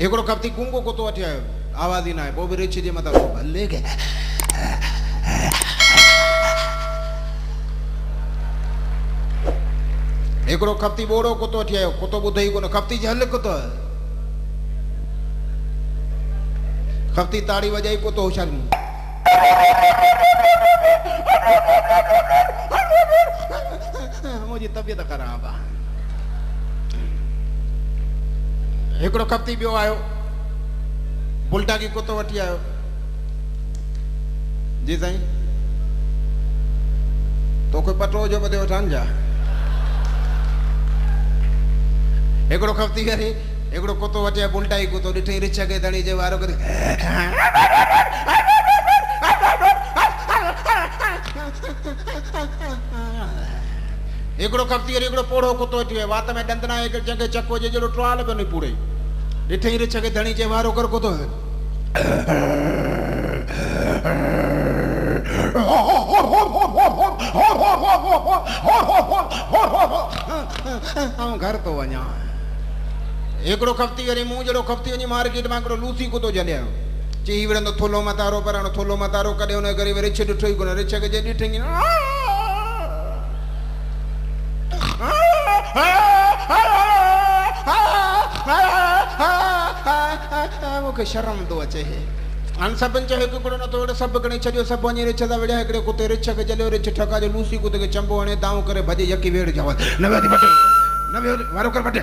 एकड़ो कपती कुंगो को तो अठे आयो आवाज ही ना है पोइ बि रिछ जे मथा भले के एकड़ो कपती बोड़ो को तो अठे आयो को तो बुधई को न कपती हल को तो कपती ताड़ी वजाई को तो होशियार मुझी तबियत खराब आ एकड़ो कपती बियो आयो बुलटा की कुतो वठी आयो जी साईं तो कोई पटो जो बदे वठान जा एकड़ो कपती करे एकड़ो कुतो वठी आयो बुलटा की कुतो ॾिठई रिछ के धणी जे वारो करे एकड़ो कपती करे एकड़ो पोड़ो कुतो वठी आयो वात में डंदना एक जगह चको जे जड़ो ट्राल बने पूरे ॾिठई रिछ के धणी जे वारो कर कुतो घर तो वञा एकड़ो कपती करे मुंह जड़ो कपती वञी मार्केट में हिकिड़ो लूसी कुतो जलियो चई विड़ंदो थोलो मतारो पर थोलो मतारो कॾहिं हुन करे रिछ ॾिठो ई कोन रिछ के जे ॾिठई मूंखे शर्म थो अचे हाणे सभिनि चयो हिकु हिकिड़ो नथो वेठो सभु खणी छॾियो सभु वञी रिछ था विड़िया हिकिड़े कुते रिछ खे जलियो रिछ ठका जो लूसी कुते खे चंबो हणे दाऊं करे भॼे यकी वेड़ जाव न वेठी बटे न वे वारो कर बटे